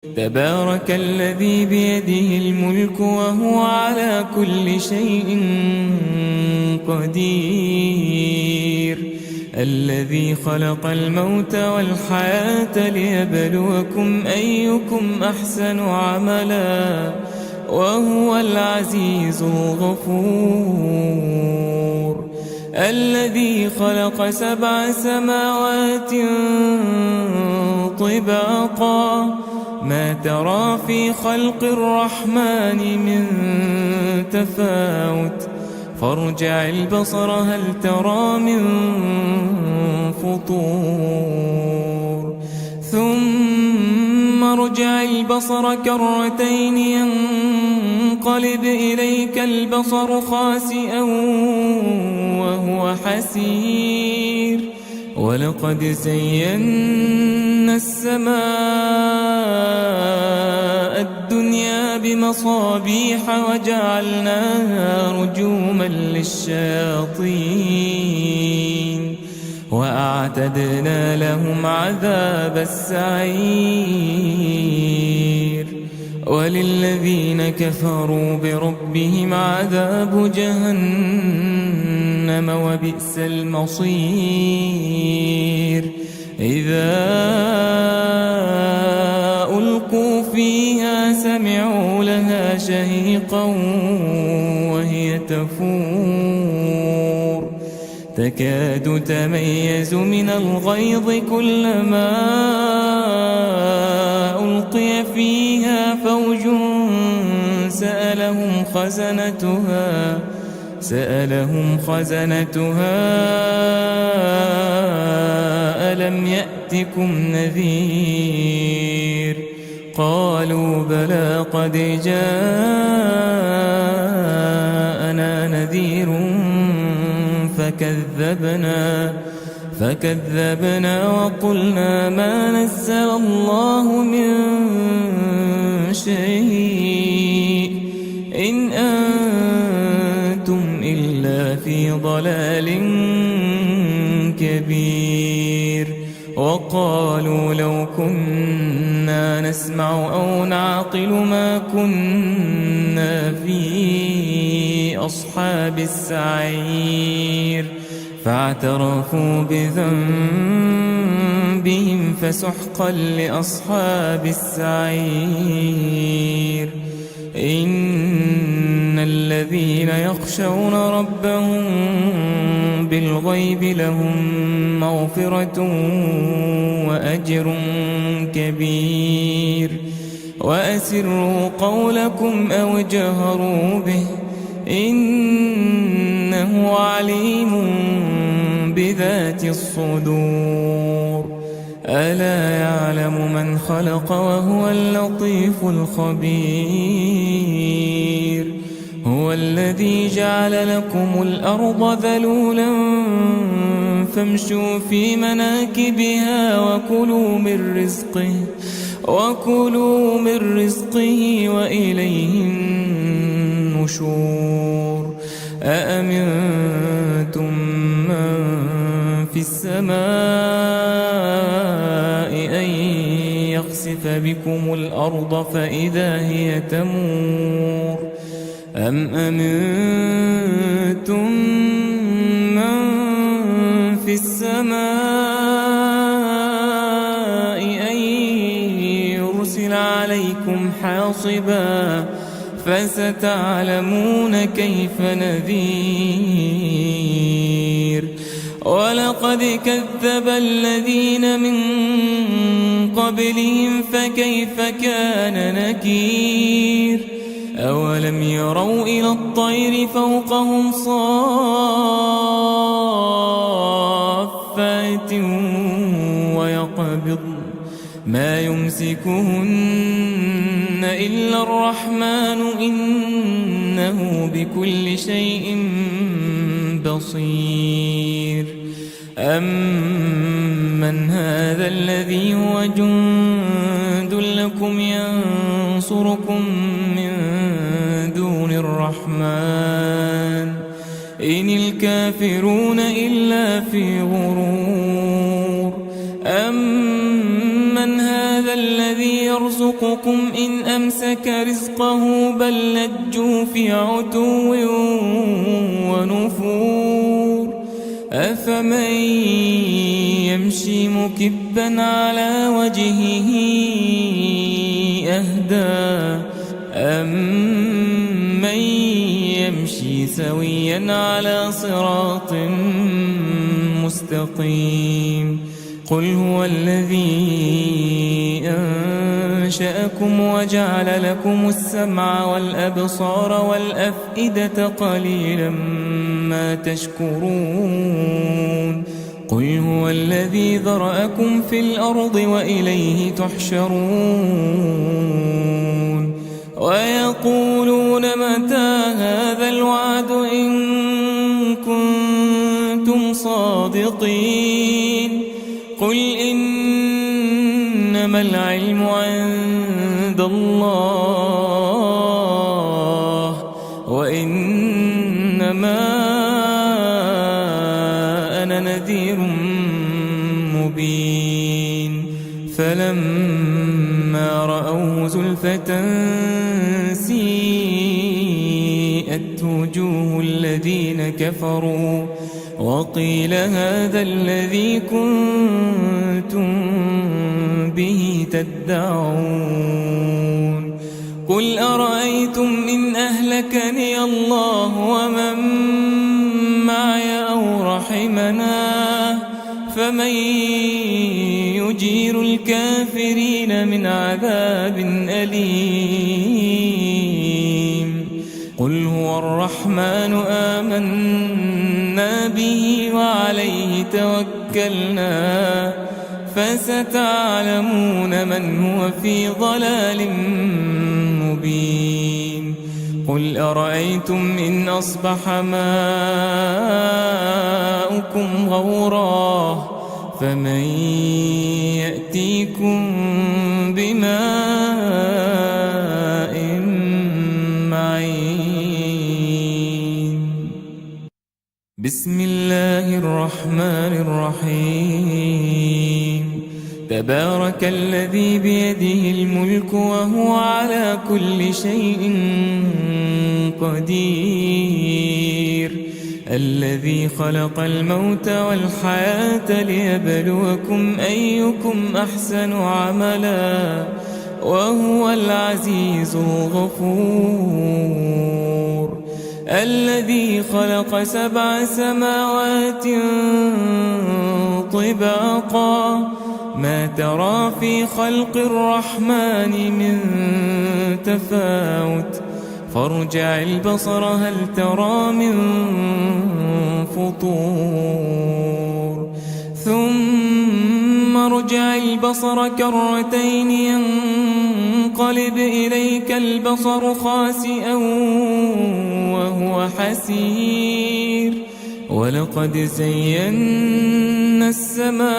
تبارك الذي بيده الملك وهو على كل شيء قدير. الذي خلق الموت والحياة ليبلوكم أيكم أحسن عملا وهو العزيز الغفور. الذي خلق 7 سماوات طباقا ما ترى في خلق الرحمن من تفاوت فارجع البصر هل ترى من فطور ثم ارجع البصر كرتين ينقلب إليك البصر خاسئا وهو حسير. ولقد زينا السماء الدنيا بمصابيح وجعلناها رجوما للشياطين وأعتدنا لهم عذاب السعير. وللذين كفروا بربهم عذاب جهنم وبئس المصير. إذا ألقوا فيها سمعوا لها شهيقا وهي تفور تكاد تميز من الغيظ كلما ألقي فيها فوج سألهم خزنتها ألم يأتكم نذير قالوا بلى قد جاءنا نذير فكذبنا وقلنا ما نزل الله من شيء إن أنتم إلا في ضلال كبير. وقالوا لو كنا نسمع أو نعقل ما كنا في أصحاب السعير فاعترفوا بذنبهم فسحقا لأصحاب السعير. إن الذين يخشون ربهم بالغيب لهم مغفرة وأجر كبير. وأسروا قولكم أو اجهروا به إنه عليم بذات الصدور. ألا يعلم من خلق وهو اللطيف الخبير. هو الذي جعل لكم الأرض ذلولا فامشوا في مناكبها وكلوا من رزقه وإليه النشور. أأمنتم من في السماء أن يخسف بكم الأرض فإذا هي تمور أم أمنتم من في السماء أن يرسل عليكم حاصبا فستعلمون كيف نذير. ولقد كذب الذين من قبلهم فكيف كان نكير. أولم يروا إلى الطير فوقهم صافات ويقبض ما يمسكهن إلا الرحمن إنه بكل شيء بصير. أمن هذا الذي هو جند لكم ينصركم من دون الرحمن إن الكافرون إلا في غرور. أمن أمن هذا الذي يرزقكم إن أمسك رزقه بل لجوا في عتو ونفور أفمن يمشي مكبا على وجهه أهدى أمن يمشي سويا على صراط مستقيم قل هو الذي أنشأكم وجعل لكم السمع والأبصار والأفئدة قليلا ما تشكرون قل هو الذي ذرأكم في الأرض وإليه تحشرون ويقولون متى هذا الوعد إن كنتم صادقين قل إنما العلم عند الله وإنما أنا نذير مبين فلما رأوه زلفة سيئت وجوه الذين كفروا وقيل هذا الذي كنتم به تدعون قل أرأيتم إن أهلكني الله ومن معي أو رحمنا فمن يجير الكافرين من عذاب أليم قل هو الرحمن آمنا به وعليه توكلنا فستعلمون من هو في ضلال مبين قل أرأيتم إن أصبح ماؤكم غورا فمن يأتيكم بماء معين بسم الله الرحمن الرحيم تبارك الذي بيده الملك وهو على كل شيء قدير الذي خلق الموت والحياة ليبلوكم أيكم أحسن عملا وهو العزيز الغفور الذي خلق 7 سماوات طباقا ما ترى في خلق الرحمن من تفاوت فارجع البصر هل ترى من فطور ثم ارجع البصر كرتين ينقلب إليك البصر خاسئا وهو حسير ولقد زينا السماء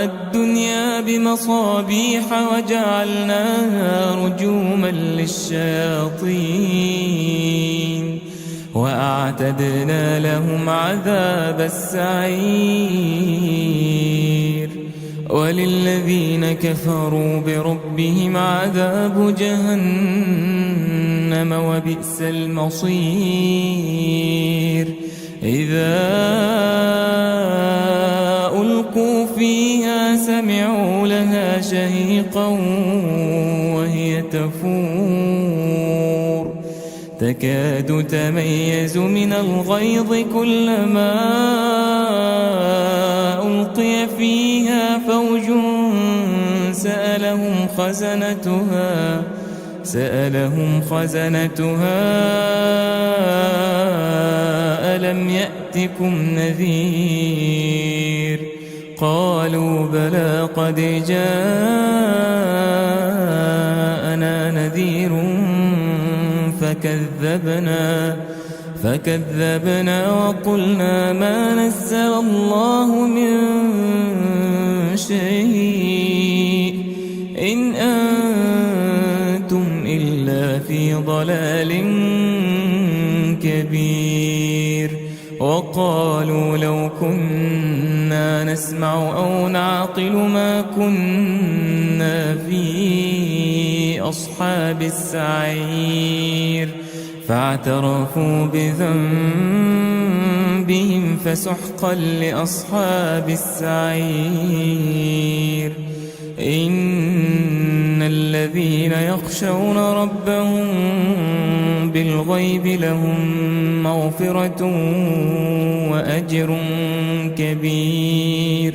الدنيا بمصابيح وجعلناها رجوما للشياطين وأعتدنا لهم عذاب السعير وللذين كفروا بربهم عذاب جهنم وبئس المصير إذا ألقوا فيها سمعوا لها شهيقا وهي تفور تكاد تميز من الغيظ كلما ألقي فيها فوج سألهم خزنتها ألم يأتكم نذير قالوا بلى قد جاءنا نذير فكذبنا وقلنا ما نزل الله من شيء إن أنتم إلا في ضلال كبير وقالوا لو كنا كنا نسمع أو نعقل ما كنا في أصحاب السعير فاعترفوا بذنبهم فسحقا لأصحاب السعير إن الذين يخشون ربهم بالغيب لهم مغفرة وأجر كبير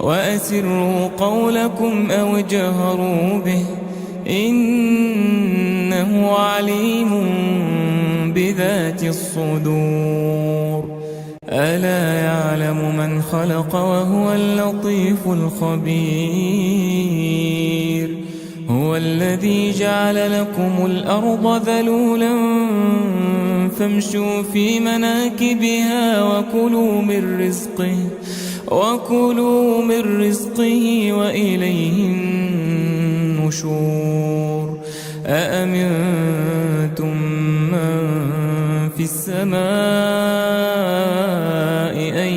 وأسروا قولكم أو اجهروا به إنه عليم بذات الصدور ألا يعلم من خلق وهو اللطيف الخبير هو الذي جعل لكم الأرض ذلولا فامشوا في مناكبها وكلوا من رزقه وإليه النشور أأمنتم من في السماء أن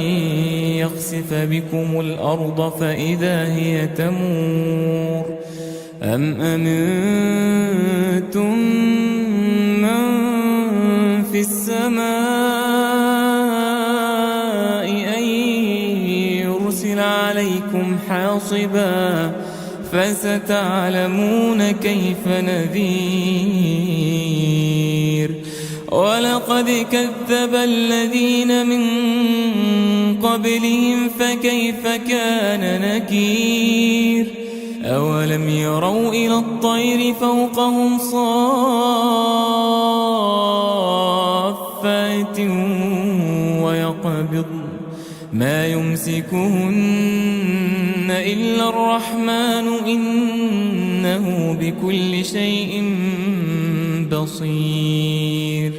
يخسف بكم الأرض فإذا هي تمور أم أمنتم من في السماء أن يرسل عليكم حاصبا فستعلمون كيف نذير ولقد كذب الذين من قبلهم فكيف كان نكير أولم يروا إلى الطير فوقهم صافات ويقبض ما يمسكهن إلا الرحمن إنه بكل شيء بصير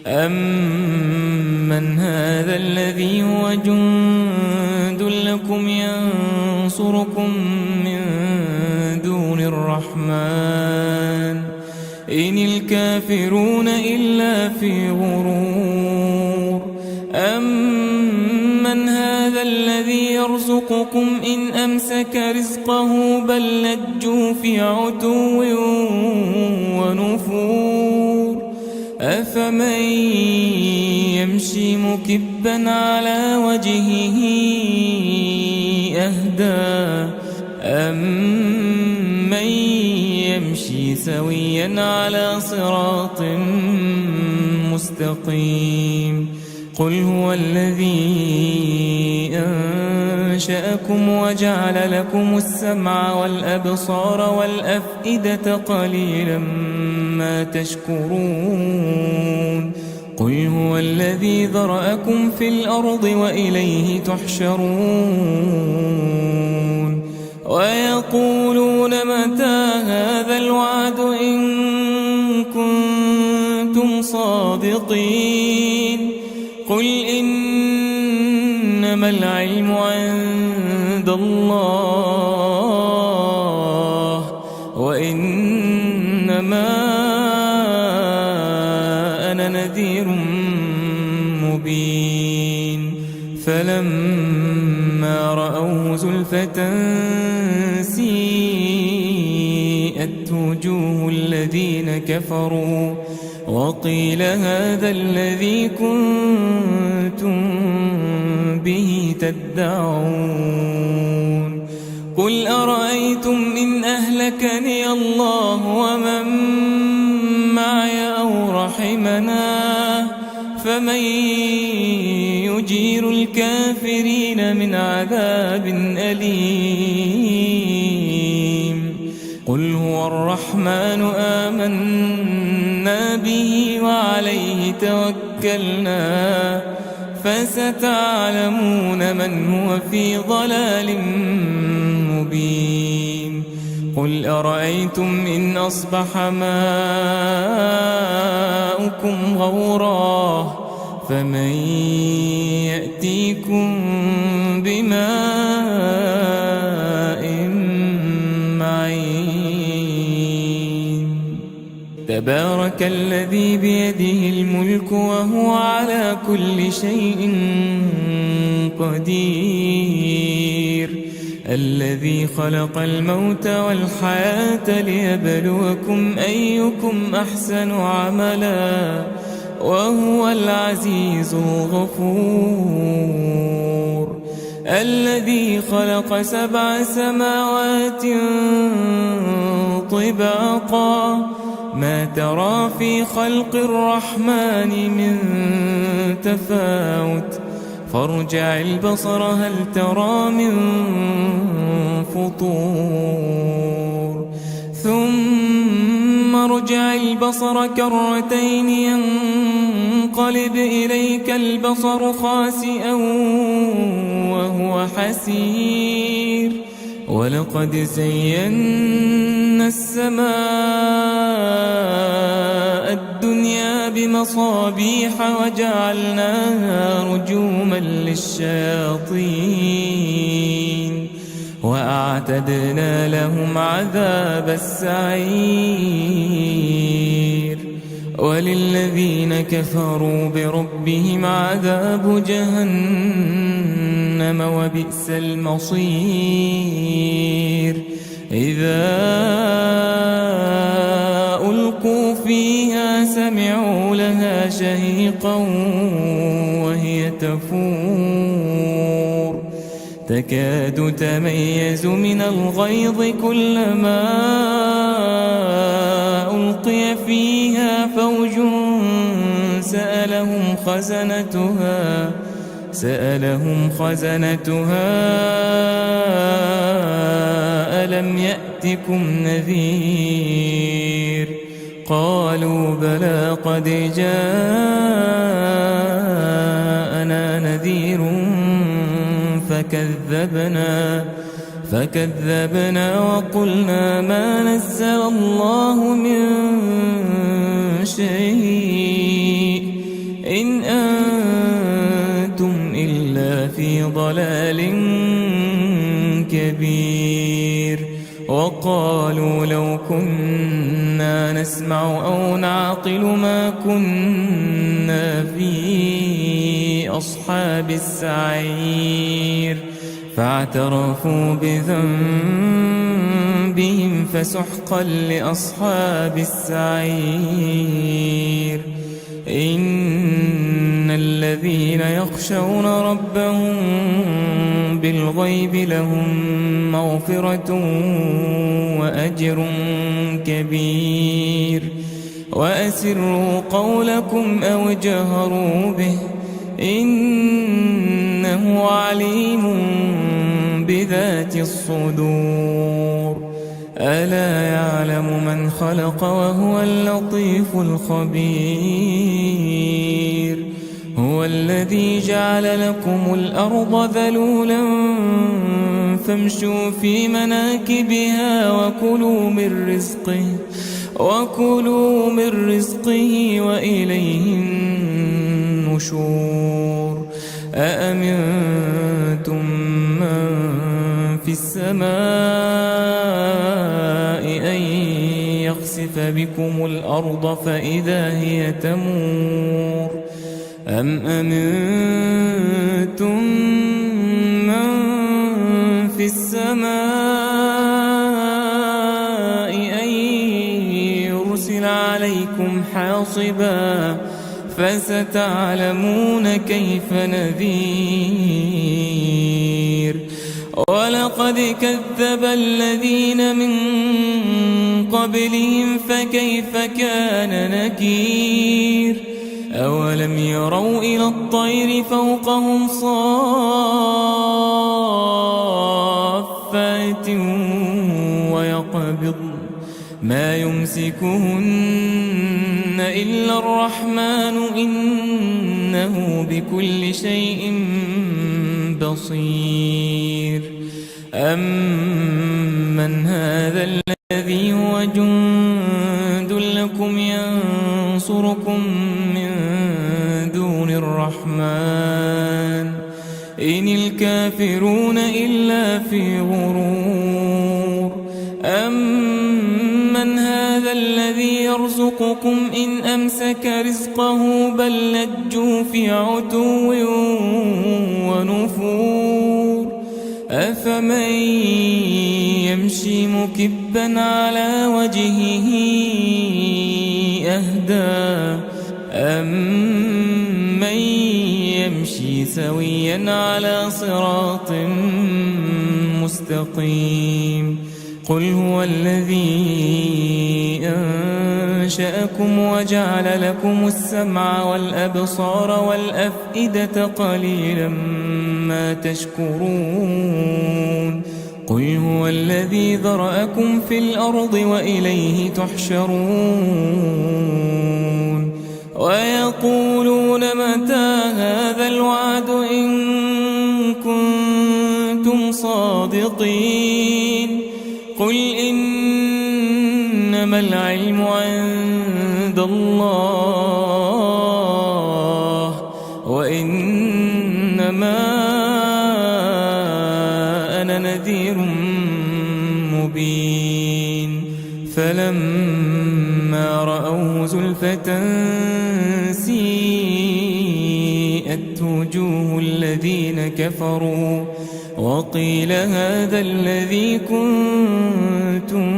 أمن هذا الذي هو جند لكم ينصركم من دون الرحمن إن الكافرون إلا في غرور أمن هذا الذي يرزقكم إن أمسك رزقه بل لجوا في عتو ونفور أفمن يمشي مكبا على وجهه أهدى أمن يمشي سويا على صراط مستقيم قل هو الذي أنشأكم وجعل لكم السمع والأبصار والأفئدة قليلا ما تشكرون قل هو الذي ذرأكم في الأرض وإليه تحشرون ويقولون متى هذا الوعد إن كنتم صادقين قل إنما العلم عند الله وإنما أنا نذير مبين فلما رأوه زلفة سيئت وجوه الذين كفروا وقيل هذا الذي كنتم به تدعون قل أرأيتم إن أهلكني الله ومن معي أو رحمنا فمن يجير الكافرين من عذاب أليم قل هو الرحمن آمنا به وعليه توكلنا فستعلمون من هو في ضلال مبين قل أرأيتم إن أصبح ماؤكم غورا فمن يأتيكم بماء معين تبارك الذي بيده الملك وهو على كل شيء قدير الذي خلق الموت والحياة ليبلوكم أيكم أحسن عملا وهو العزيز الغفور الذي خلق 7 سماوات طباقا ما ترى في خلق الرحمن من تفاوت فارجع البصر هل ترى من فطور ثم ارجع البصر كرتين ينقلب إليك البصر خاسئا وهو حسير ولقد زينا السماء الدنيا بمصابيح وجعلناها رجوما للشياطين وأعتدنا لهم عذاب السعير وللذين كفروا بربهم عذاب جهنم وبئس المصير إذا ألقوا فيها سمعوا لها شهيقا وهي تفور تكاد تميز من الغيظ كلما ألقي فيها فوج سألهم خزنتها ألم يأتكم نذير قالوا بلى قد جاءنا نذير فكذبنا وقلنا ما نزل الله من شيء إن أنتم إلا في ضلال كبير وقالوا لو كنا نسمع أو نعقل ما كنا في أصحاب السعير فاعترفوا بذنبهم فسحقا لأصحاب السعير إن الذين يخشون ربهم بالغيب لهم مغفرة وأجر كبير وأسروا قولكم أو اجهروا به إنه عليم بذات الصدور ألا يعلم من خلق وهو اللطيف الخبير هو الذي جعل لكم الأرض ذلولا فامشوا في مناكبها وكلوا من رزقه وإليه النشور أأمنتم من في السماء أن يخسف بكم الأرض فإذا هي تمور أم أمنتم من في السماء أن يرسل عليكم حاصبا فستعلمون كيف نذير ولقد كذب الذين من قبلهم فكيف كان نكير أولم يروا إلى الطير فوقهم صافات ويقبضن ما يمسكهن إلا الرحمن إنه بكل شيء بصير أمن هذا الذي هو جند لكم ينصركم من دون الرحمن إن الكافرون إلا في غرور أمن أمن هذا الذي يرزقكم إن أمسك رزقه بل لجوا في عتو ونفور أفمن يمشي مكبا على وجهه أهدى أمن يمشي سويا على صراط مستقيم قل هو الذي أنشأكم وجعل لكم السمع والأبصار والأفئدة قليلا ما تشكرون قل هو الذي ذرأكم في الأرض وإليه تحشرون ويقولون متى هذا الوعد إن كنتم صادقين قل إنما العلم عند الله وإنما أنا نذير مبين فلما رأوه زلفة سيئت وجوه الذين كفروا وقيل هذا الذي كنتم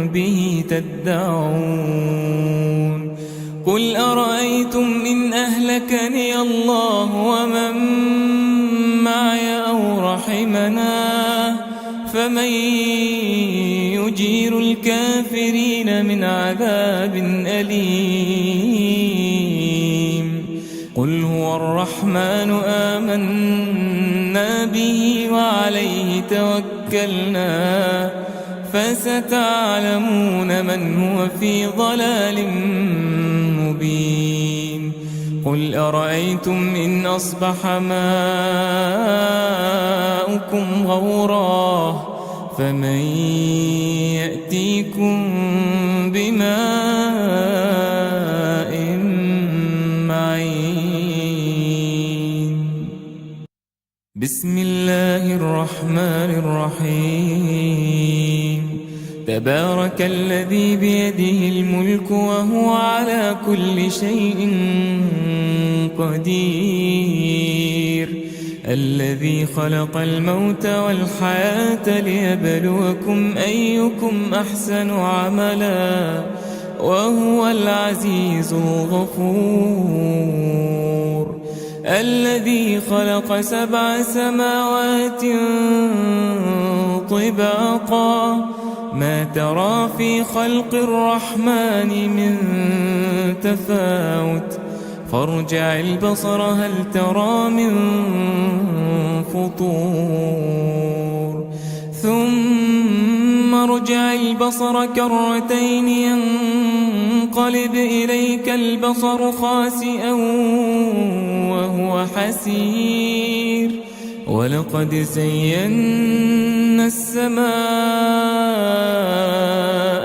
به تدعون قل أرأيتم إن أهلكني الله ومن معي أو رحمنا فمن يجير الكافرين من عذاب أليم قل هو الرحمن آمنا به وعليه توكلنا فستعلمون من هو في ضلال مبين قل أرأيتم إن أصبح ماؤكم غورا فمن يأتيكم بماء معين بسم الله الرحمن الرحيم تبارك الذي بيده الملك وهو على كل شيء قدير الذي خلق الموت والحياة ليبلوكم أيكم أحسن عملا وهو العزيز الغفور الذي خلق 7 سماوات طباقا ما ترى في خلق الرحمن من تفاوت فارجع البصر هل ترى من فطور ثم ارجع البصر كرتين ينقلب إليك البصر خاسئا وهو حسير ولقد زينا السماء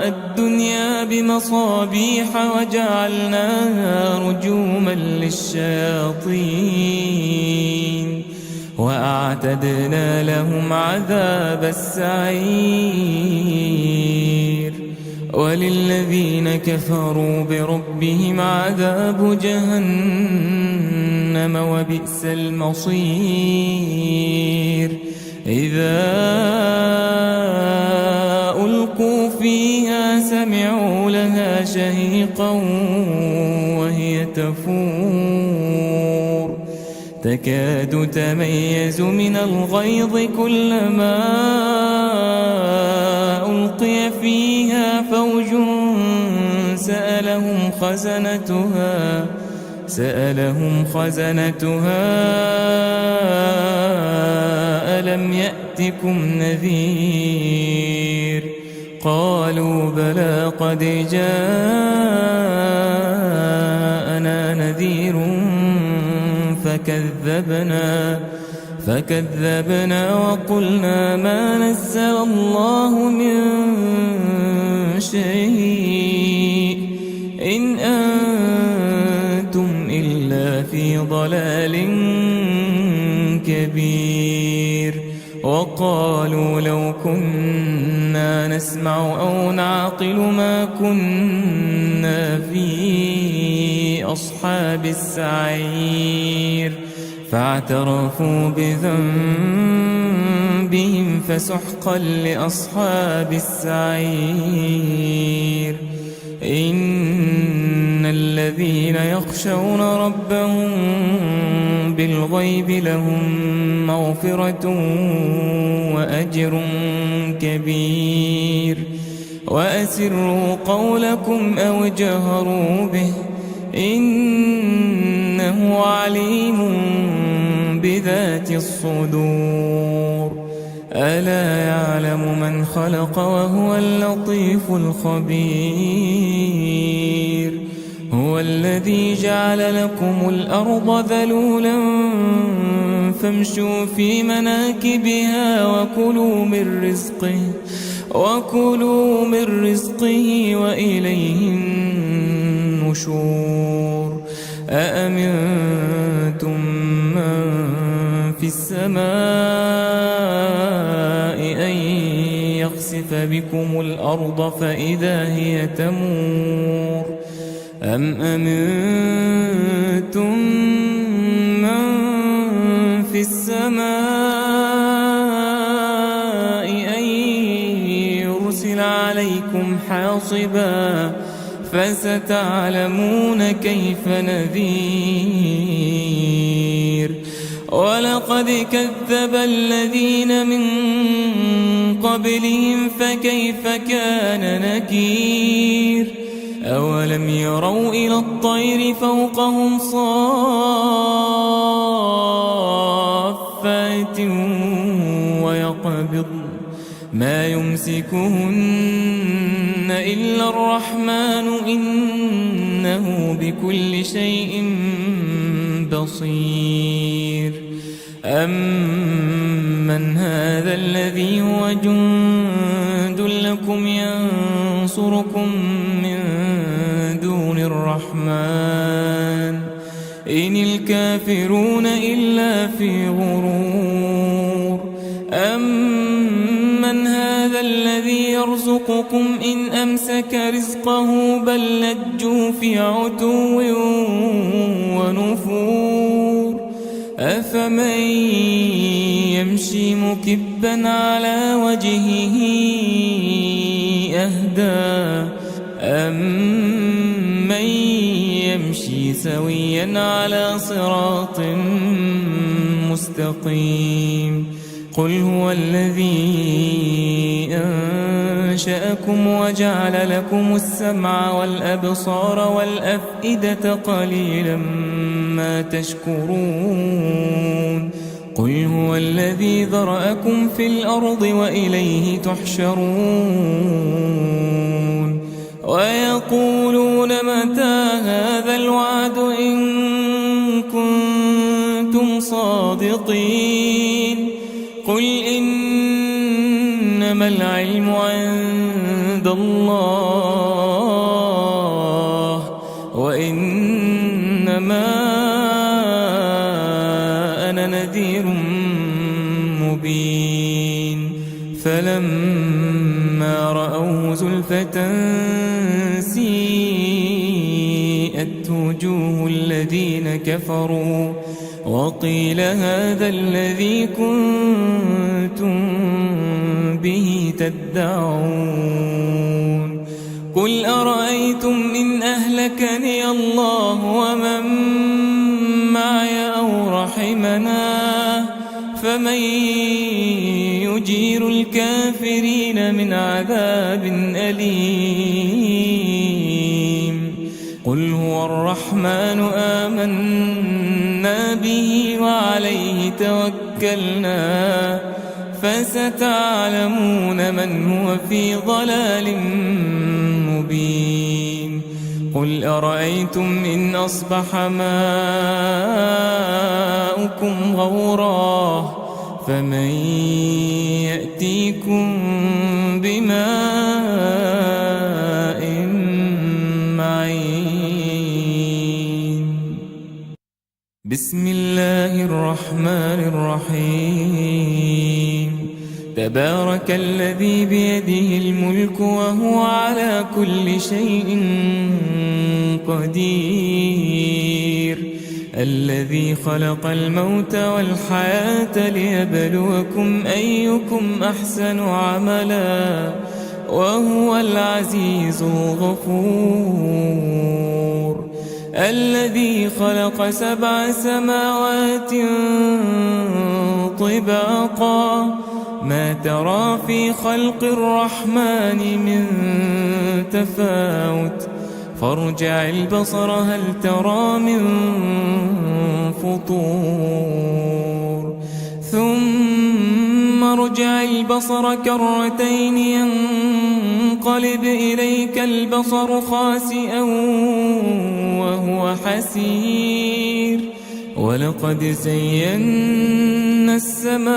الدنيا بمصابيح وجعلناها رجوما للشياطين وأعتدنا لهم عذاب السعير وللذين كفروا بربهم عذاب جهنم وبئس المصير إذا ألقوا فيها سمعوا لها شهيقا وهي تفور تكاد تميز من الغيظ كلما ألقي فيها فوج سألهم خزنتها ألم يأتكم نذير قالوا بلى قد جاءنا نذير فكذبنا وقلنا ما نزل الله من شيء إن أنتم إلا في ضلال كبير وقالوا لو كنا كنا نسمع أو نعقل ما كنا في أصحاب السعير فاعترفوا بذنبهم فسحقا لأصحاب السعير إن الذين يخشون ربهم بالغيب لهم مغفرة وأجر كبير وأسروا قولكم أو اجهروا به إنه عليم بذات الصدور ألا يعلم من خلق وهو اللطيف الخبير هو الذي جعل لكم الأرض ذلولا فامشوا في مناكبها وكلوا من رزقه وإليه النشور أأمنتم من في السماء أن يخسف بكم الأرض فإذا هي تمور أم أمنتم من في السماء أن يرسل عليكم حاصبا فستعلمون كيف نذير ولقد كذب الذين من قبلهم فكيف كان نكير أولم يروا إلى الطير فوقهم صافات ويقبض ما يمسكهن إلا الرحمن إنه بكل شيء بصير أمن هذا الذي هو جند لكم ينصركم من دون الرحمن إن الكافرون إلا في غرور أمن هذا الذي يرزقكم إن أمسك رزقه بل لجوا في عتو ونفور أفمن يمشي مكبا على وجهه أهدى أمن يمشي سويا على صراط مستقيم قل هو الذي أنشأكم وجعل لكم السمع والأبصار والأفئدة قليلا ما تشكرون قل هو الذي ذرأكم في الأرض وإليه تحشرون ويقولون متى هذا الوعد إن كنتم صادقين قل إنما العلم عند الله وإنما أنا نذير مبين فلما رأوه زلفة سيئت وجوه الذين كفروا وقيل هذا الذي كنتم به تدعون قل أرأيتم إن أهلكني الله ومن معي أو رحمنا فمن يجير الكافرين من عذاب أليم قل هو الرحمن آمنا به وعليه توكلنا فستعلمون من هو في ضلال مبين قل أرأيتم إن أصبح ماؤكم غورا فمن يأتيكم بماء معين بسم الله الرحمن الرحيم تبارك الذي بيده الملك وهو على كل شيء قدير الذي خلق الموت والحياة ليبلوكم أيكم أحسن عملا وهو العزيز الغفور الذي خلق 7 سماوات طباقا ما ترى في خلق الرحمن من تفاوت فارجع البصر هل ترى من فطور ثم ارجع البصر كرتين ينقلب إليك البصر خاسئا وهو حسير ولقد زينا السماء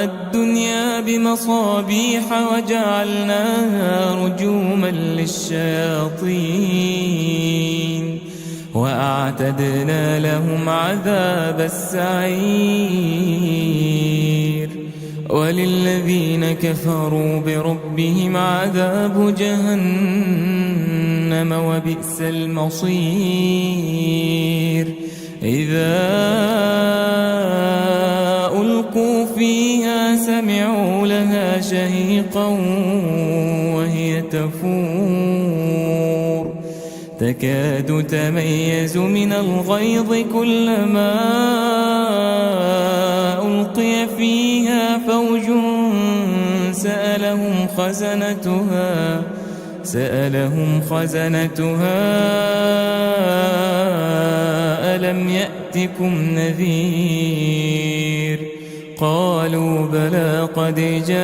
الدنيا بمصابيح وجعلناها رجوما للشياطين وأعتدنا لهم عذاب السعير وللذين كفروا بربهم عذاب جهنم وبئس المصير إذا ألقوا فيها سمعوا لها شهيقا وهي تفور تكاد تميز من الغيظ كلما ألقي فيها فوج سألهم خزنتها ألم يأتكم نذير قالوا بلى قد جاءنا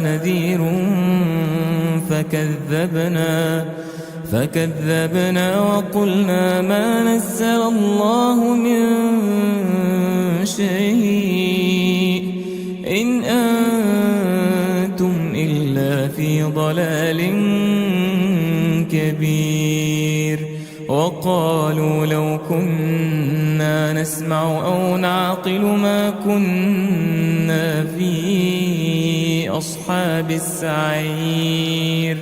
نذير فكذبنا وقلنا ما نزل الله من شيء إن أنتم إلا في ضلال كبير وقالوا لو كنا نسمع أو نعقل ما كنا في أصحاب السعير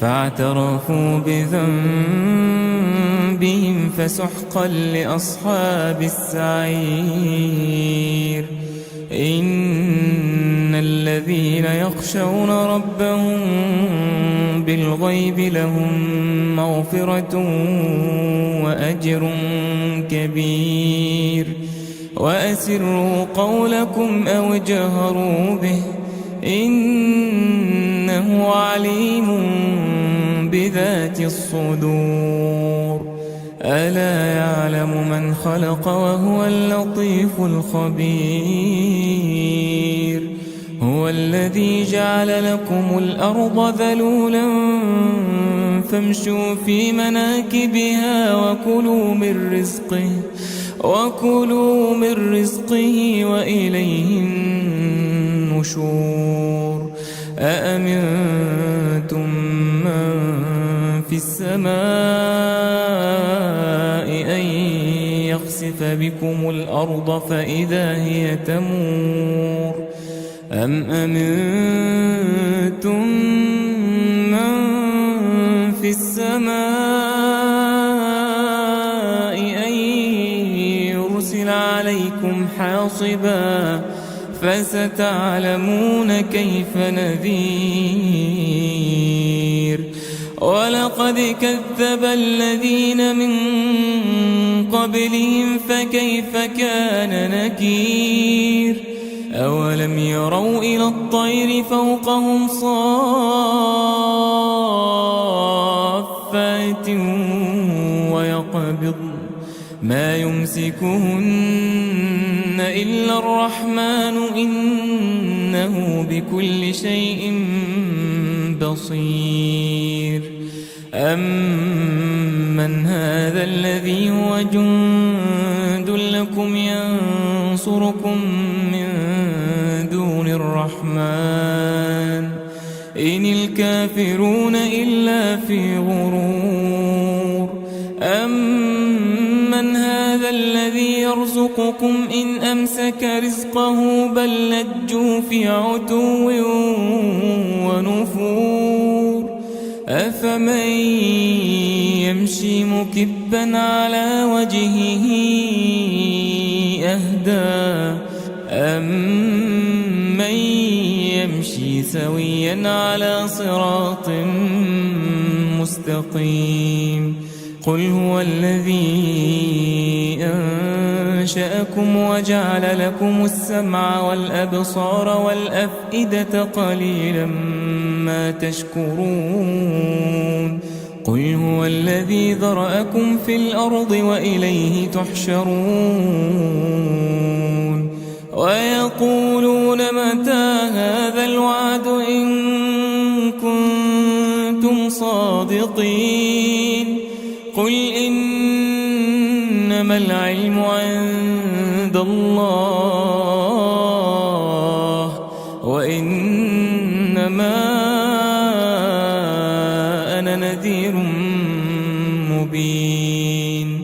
فاعترفوا بذنبهم فسحقا لأصحاب السعير إن الذين يخشون ربهم بالغيب لهم مغفرة وأجر كبير وأسروا قولكم أو اجهروا به إنه عليم بذات الصدور ألا يعلم من خلق وهو اللطيف الخبير هو الذي جعل لكم الأرض ذلولا فامشوا في مناكبها وكلوا من رزقه وإليه النشور أأمنتم من في السماء أن يخسف بكم الأرض فإذا هي تمور أم أمنتم من في السماء أن يرسل عليكم حاصبا فستعلمون كيف نذير ولقد كذب الذين من قبلهم فكيف كان نكير أولم يروا إلى الطير فوقهم صافات ويقبض ما يمسكهن إلا الرحمن إنه بكل شيء بصير أمن هذا الذي هو جند لكم ينصركم من دون الرحمن إن الكافرون إلا في غرور أمن أمن هذا الذي يرزقكم إن أمسك رزقه بل لجوا في عتو ونفور أفمن يمشي مكبا على وجهه أهدى أمن يمشي سويا على صراط مستقيم قل هو الذي أنشأكم وجعل لكم السمع والأبصار والأفئدة قليلا ما تشكرون قل هو الذي ذرأكم في الأرض وإليه تحشرون ويقولون متى هذا الوعد إن كنتم صادقين قل إنما العلم عند الله وإنما أنا نذير مبين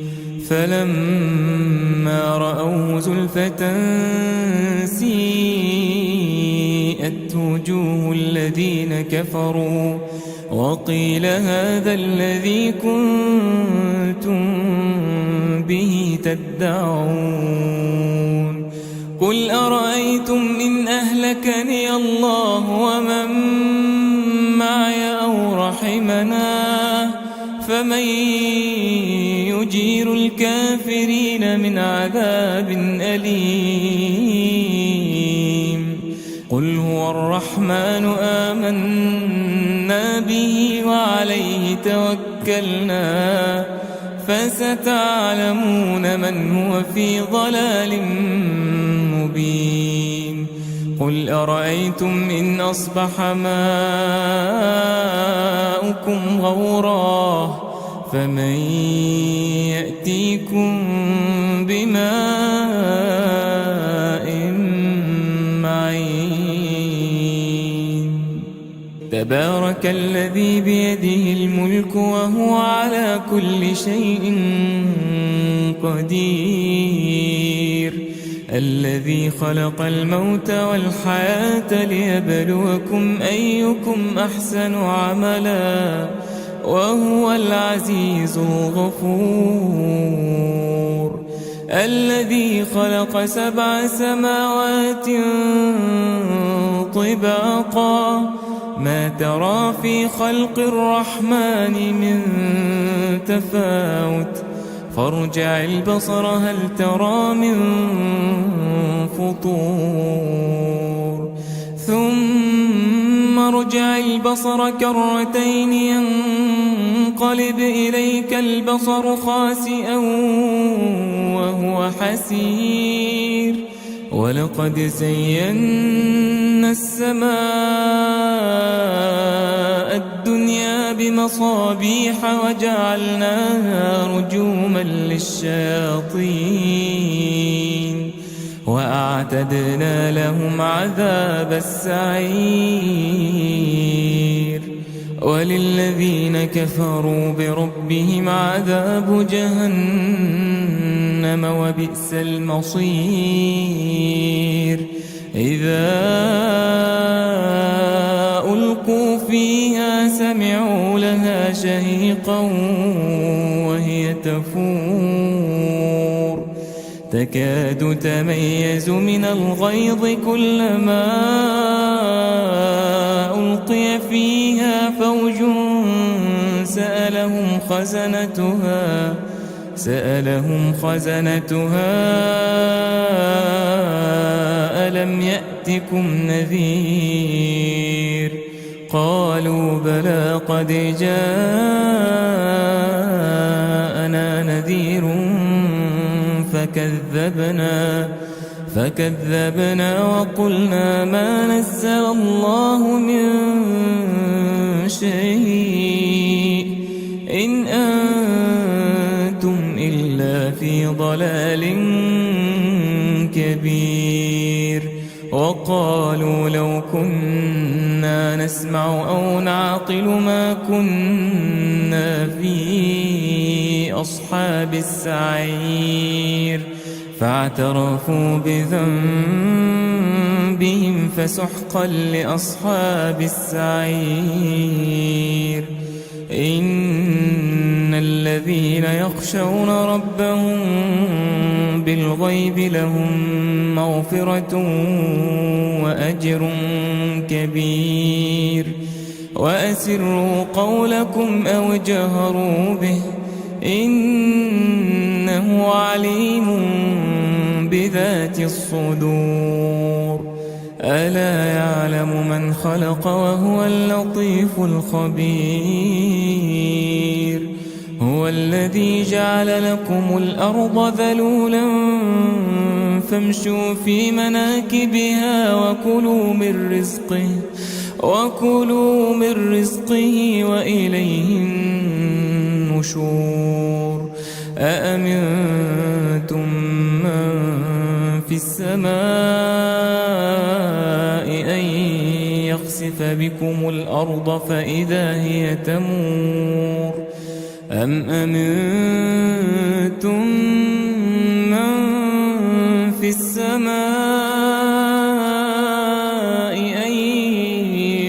فلما رأوه زلفة سيئت وجوه الذين كفروا وقيل هذا الذي كنتم به تدعون قل أرأيتم إن أهلكني الله ومن معي أو رحمنا فمن يجير الكافرين من عذاب أليم قل هو الرحمن آمنا به وعليه توكلنا فستعلمون من هو في ضلال مبين قل أرأيتم إن أصبح ماؤكم غورا فمن يأتيكم بماء معين تبارك الذي بيده الملك وهو على كل شيء قدير الذي خلق الموت والحياة ليبلوكم أيكم أحسن عملا وهو العزيز الغفور الذي خلق 7 سماوات طباقا ما ترى في خلق الرحمن من تفاوت فارجع البصر هل ترى من فطور ثم ارجع البصر كرتين ينقلب إليك البصر خاسئا وهو حسير ولقد زينا السماء الدنيا بمصابيح وجعلناها رجوما للشياطين وأعتدنا لهم عذاب السعير وللذين كفروا بربهم عذاب جهنم وبئس المصير إذا ألقوا فيها سمعوا لها شهيقا وهي تفور تكاد تميز من الغيظ كلما ألقي فيها فوج سألهم خزنتها ألم يأتكم نذير قالوا بلى قد جاءنا نذير فكذبنا وقلنا ما نزل الله من شيء إن أنتم إلا في ضلال كبير وقالوا لو كنا نسمع أو نعقل ما كنا في أصحاب السعير فاعترفوا بذنبهم فسحقا لأصحاب السعير إن الذين يخشون ربهم بالغيب لهم مغفرة وأجر كبير وأسروا قولكم أو اجهروا به إنه عليم بذات الصدور ألا يعلم من خلق وهو اللطيف الخبير هو الذي جعل لكم الأرض ذلولا فامشوا في مناكبها وكلوا من رزقه وإليه النشور أأمنتم من في السماء أن يخسف بكم الأرض فإذا هي تمور أم أمنتم من في السماء أن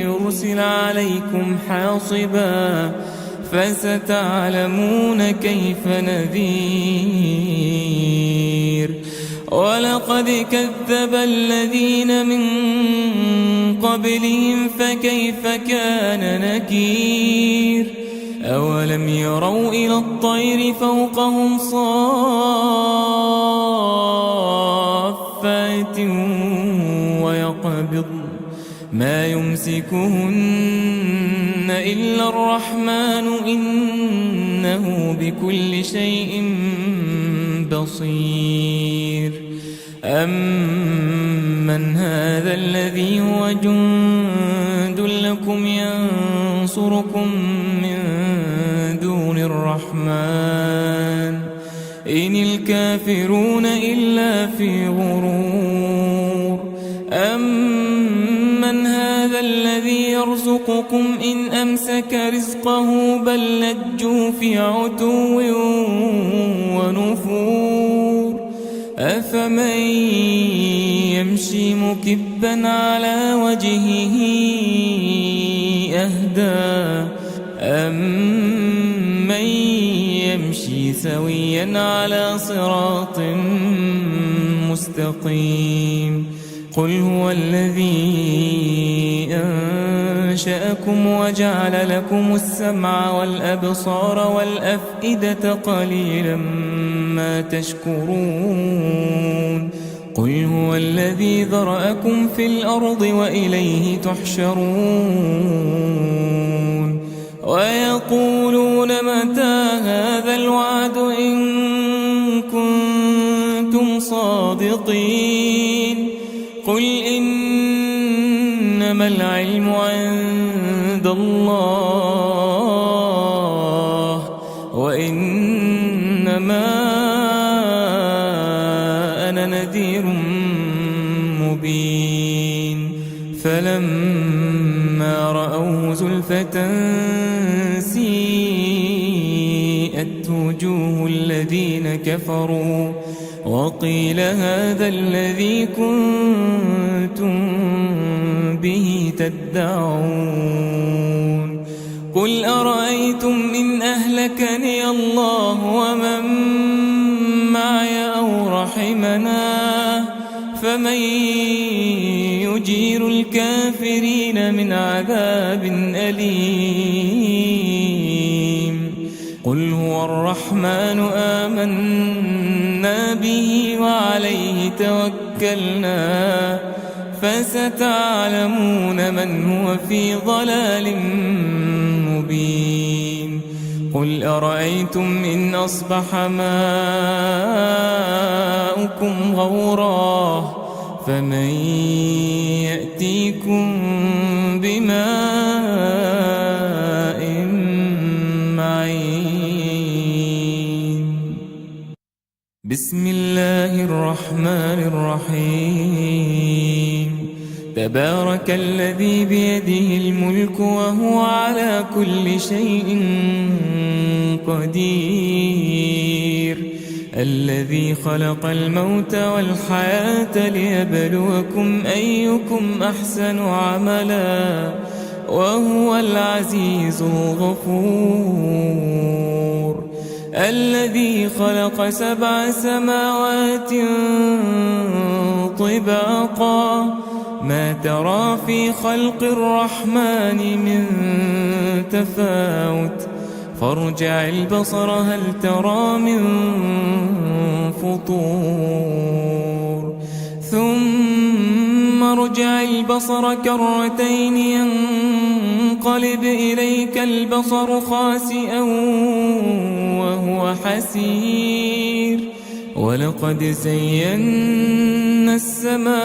يرسل عليكم حاصبا فستعلمون كيف نذير ولقد كذب الذين من قبلهم فكيف كان نكير أولم يروا إلى الطير فوقهم صافات ويقبض ما يمسكهن إلا الرحمن إنه بكل شيء بصير أمن هذا الذي هو جند لكم ينصركم من دون الرحمن إن الكافرون إلا في غرور أمن هذا الذي يرزقكم إن أمسك رزقه بل لجوا في عتو ونفور أفمن يمشي مكبا على وجهه أهدى أمن يمشي سويا على صراط مستقيم قل هو الذي أنشأكم وجعل لكم السمع والأبصار والأفئدة قليلا ما تشكرون قل هو الذي ذرأكم في الأرض وإليه تحشرون ويقولون متى هذا الوعد إن كنتم صادقين قل إنما العلم عند الله وإنما أنا نذير مبين فلما رأوه زلفة سيئت وجوه الذين كفروا وقيل هذا الذي كنتم به تدعون قل أرأيتم إن أهلكني الله ومن معي أو رحمنا فمن يجير الكافرين من عذاب أليم قل هو الرحمن آمنا به وعليه توكلنا فستعلمون من هو في ضلال مبين قل أرأيتم إن أصبح ماؤكم غورا فمن يأتيكم بماء معين بسم الله الرحمن الرحيم تبارك الذي بيده الملك وهو على كل شيء قدير الذي خلق الموت والحياة ليبلوكم أيكم أحسن عملا وهو العزيز الغفور الذي خلق 7 سماوات طباقا ما ترى في خلق الرحمن من تفاوت فارجع البصر هل ترى من فطور ثم ارجع البصر كرتين ينقلب إليك البصر خاسئا وهو حسير ولقد زينا السماء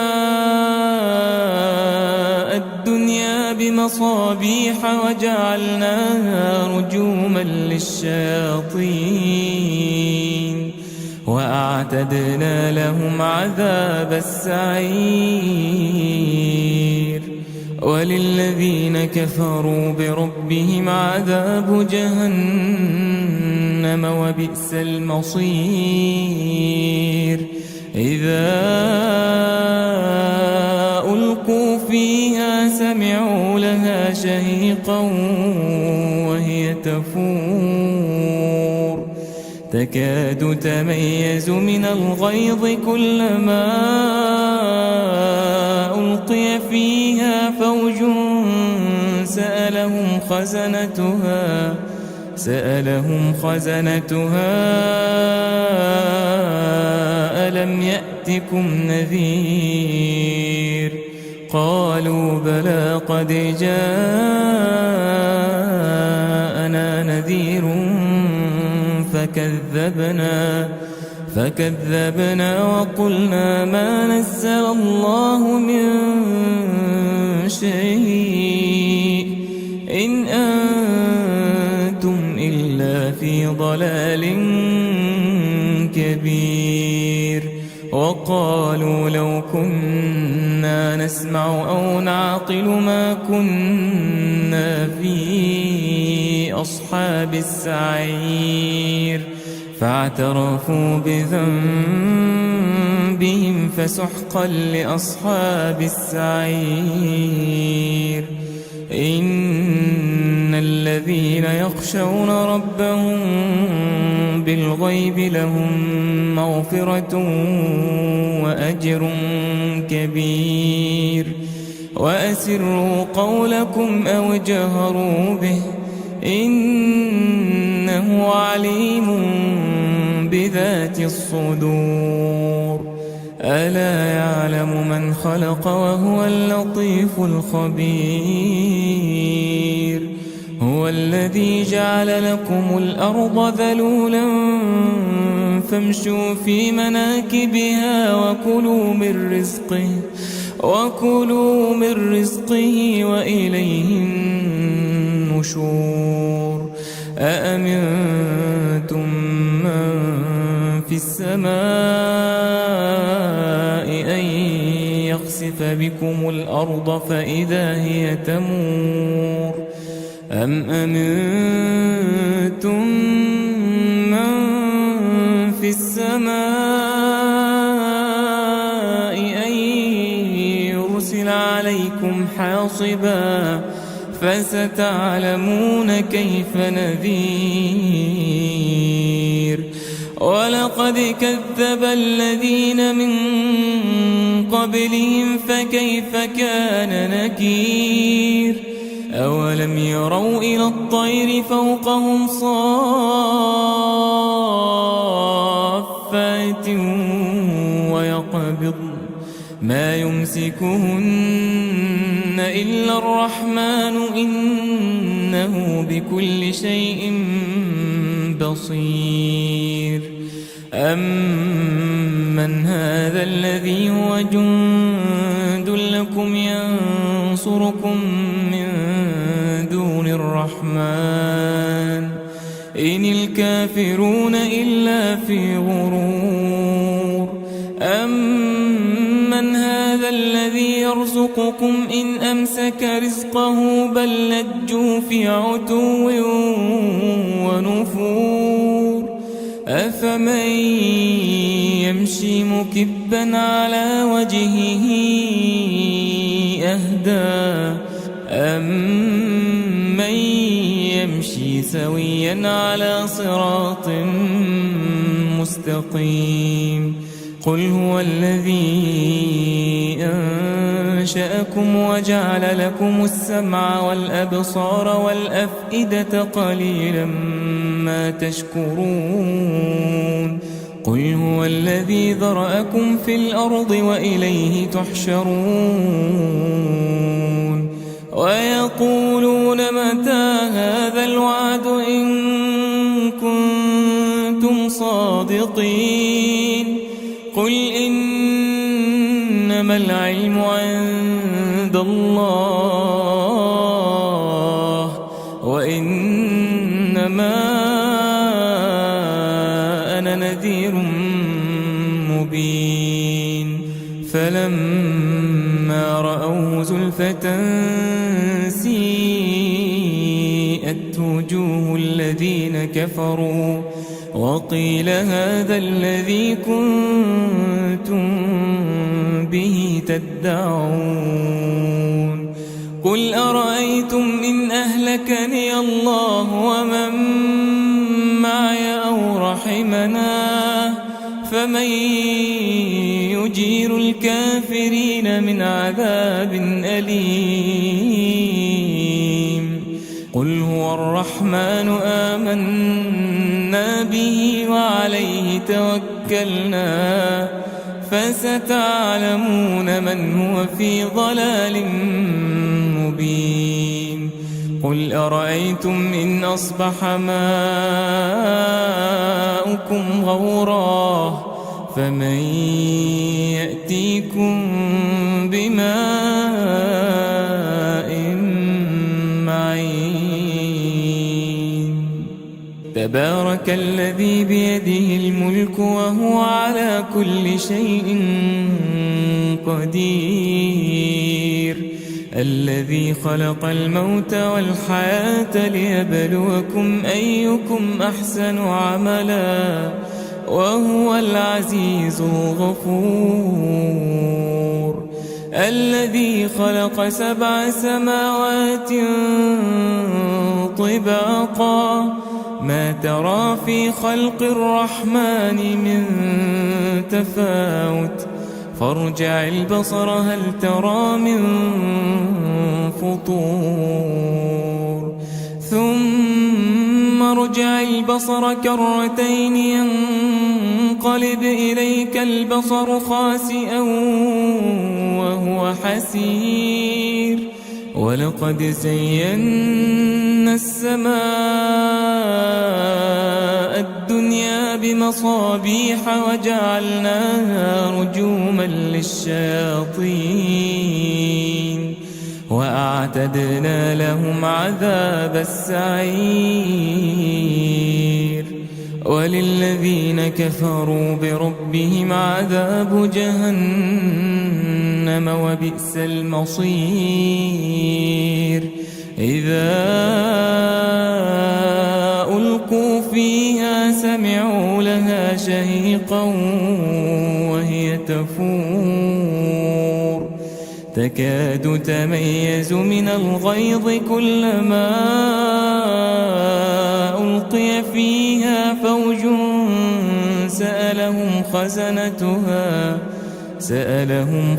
الدنيا بمصابيح وجعلناها رجوما للشياطين وأعتدنا لهم عذاب السعير وللذين كفروا بربهم عذاب جهنم وبئس المصير إذا ألقوا فيها سمعوا لها شهيقا وهي تفور تكاد تميز من الغيظ كلما ألقي فيها فوج سألهم خزنتها ألم يأتكم نذير قالوا بلى قد جاءنا نذير فكذبنا وقلنا ما نزل الله من شيء إن أنتم إلا في ضلال كبير وقالوا لو كنا نسمع أو نعقل ما كنا في أصحاب السعير فاعترفوا بذنبهم فسحقا لأصحاب السعير إن الذين يخشون ربهم بالغيب لهم مغفرة وأجر كبير وأسروا قولكم أو اجهروا به إنه عليم بذات الصدور ألا يعلم من خلق وهو اللطيف الخبير هو الذي جعل لكم الأرض ذلولا فامشوا في مناكبها وكلوا من رزقه وإليه النشور أأمنتم من في السماء أن يخسف بكم الأرض فإذا هي تمور أم أمنتم من في السماء أن يرسل عليكم حاصبا فستعلمون كيف نذير ولقد كذب الذين من قبلهم فكيف كان نكير أولم يروا إلى الطير فوقهم صافات ويقبض ما يمسكهن إلا الرحمن إنه بكل شيء بصير أمن هذا الذي هو جند لكم ينصركم من دون الرحمن إن الكافرون إلا في غرور أمن هذا الذي يرزقكم إن أمسك رزقه بل لجوا في عتو ونفور أفمن يمشي مكبا على وجهه أهدى أمن يمشي سويا على صراط مستقيم قل هو الذي أنشأكم وجعل لكم السمع والأبصار والأفئدة قليلا ما تشكرون قل هو الذي ذرأكم في الأرض وإليه تحشرون ويقولون متى هذا الوعد إن كنتم صادقين قل إنما العلم عند الله وإنما أنا نذير مبين فلما رأوه زلفة سيئت وجوه الذين كفروا وقيل هذا الذي كنتم به تدعون قل أرأيتم إن أهلكني الله ومن معي أو رحمنا فمن يجير الكافرين من عذاب أليم قل هو الرحمن آمنا به وعليه توكلنا فستعلمون من هو في ضلال مبين قل أرأيتم إن أصبح ماؤكم غورا فمن يأتيكم بماء معين تبارك الذي بيده الملك وهو على كل شيء قدير الذي خلق الموت والحياة ليبلوكم أيكم أحسن عملا وهو العزيز الغفور الذي خلق 7 سماوات طباقا ما ترى في خلق الرحمن من تفاوت فارجع البصر هل ترى من فطور ثم ارجع البصر كرتين ينقلب إليك البصر خاسئا وهو حسير ولقد زينا السماء الدنيا بمصابيح وجعلناها رجوما للشياطين وأعتدنا لهم عذاب السعير وللذين كفروا بربهم عذاب جهنم وبئس المصير إذا ألقوا فيها سمعوا لها شهيقا وهي تفور تكاد تميز من الغيظ كلما ألقي فيها فوج سألهم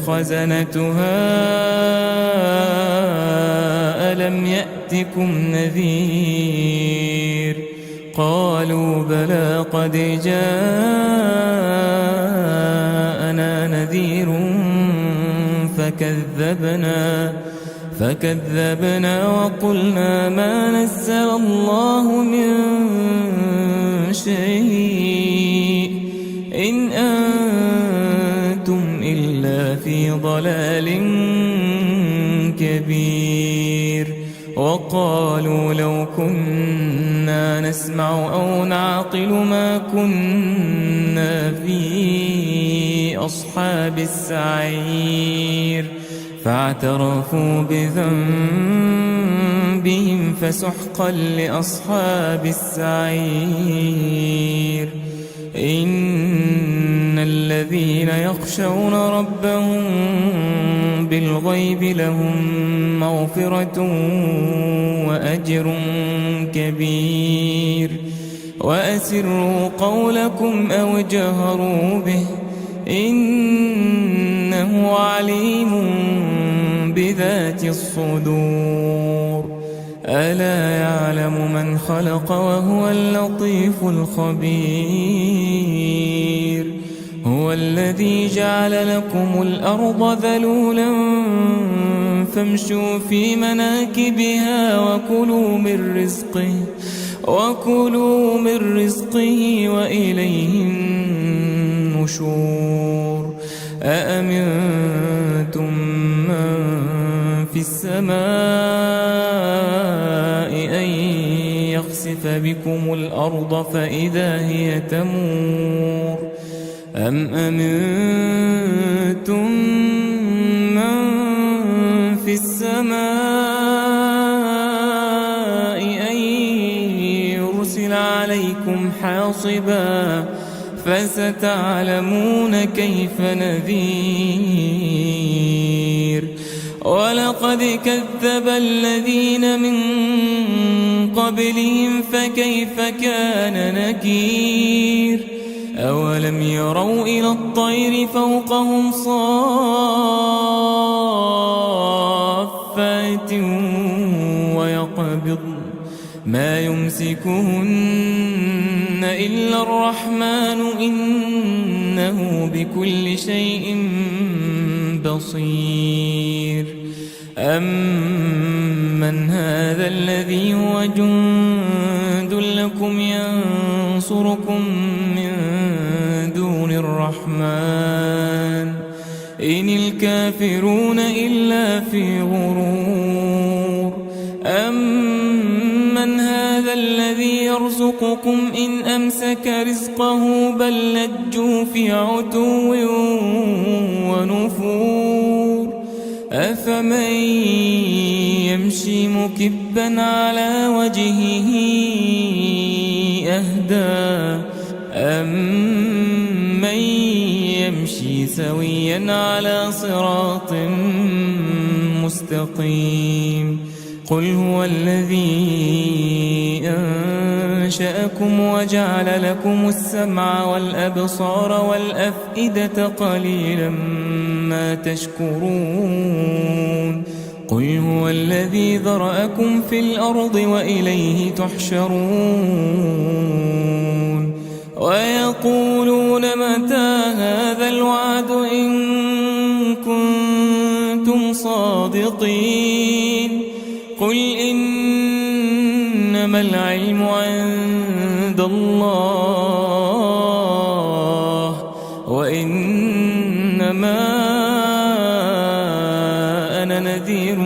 خزنتها ألم يأتكم نذير قالوا بلى قد جاءنا نذير فكذبنا وقلنا ما نزل الله من شيء إن أنتم إلا في ضلال كبير وقالوا لو كنا نسمع أو نعقل ما كنا في أصحاب السعير فاعترفوا بذنبهم فسحقا لأصحاب السعير إن الذين يخشون ربهم بالغيب لهم مغفرة وأجر كبير وأسروا قولكم أو اجهروا به إنه عليم بذات الصدور ألا يعلم من خلق وهو اللطيف الخبير هو الذي جعل لكم الأرض ذلولا فامشوا في مناكبها وكلوا من رزقه وإليه النشور أأمنتم من في السماء أن يخسف بكم الأرض فإذا هي تمور أم أمنتم من في السماء أن يرسل عليكم حاصبا فستعلمون كيف نذير ولقد كذب الذين من قبلهم فكيف كان نكير أولم يروا إلى الطير فوقهم صافات ويقبض ما يمسكهن إلا الرحمن إنه بكل شيء بصير أمن هذا الذي هو جند لكم ينصركم من دون الرحمن إن الكافرون إلا في غرور أمن هذا الذي يرزقكم إن أمسك رزقه بل لجوا في عتو ونفور أفمن يمشي مكبا على وجهه أهدى أمن يمشي سويا على صراط مستقيم قل هو الذي أنشأكم وجعل لكم السمع والأبصار والأفئدة قليلا ما تشكرون قل هو الذي ذرأكم في الأرض وإليه تحشرون ويقولون متى هذا الوعد إن كنتم صادقين قل إنما العلم عند الله وإنما أنا نذير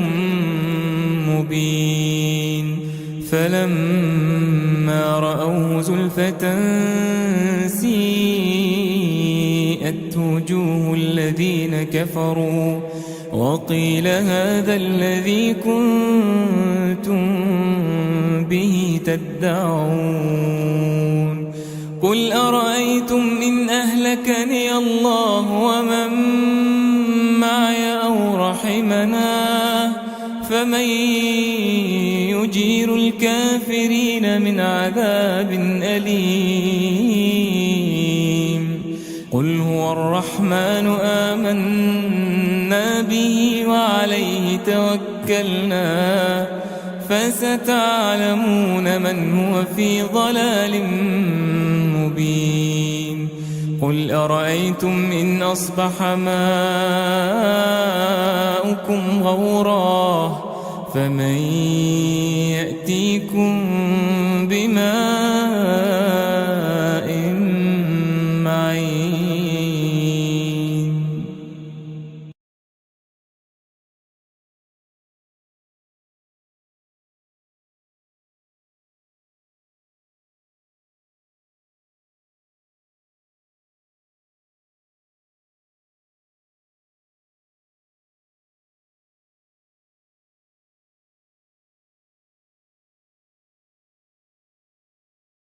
مبين فلما رأوه زلفة سيئت وجوه الذين كفروا وقيل هذا الذي كنتم به تدعون قل أرأيتم إن أهلكني الله ومن معي أو رحمنا فمن يجير الكافرين من عذاب أليم قل هو الرحمن آمنا به وعليه توكلنا فستعلمون من هو في ضلال مبين قل أرأيتم إن أصبح ماؤكم غورا فمن يأتيكم بماء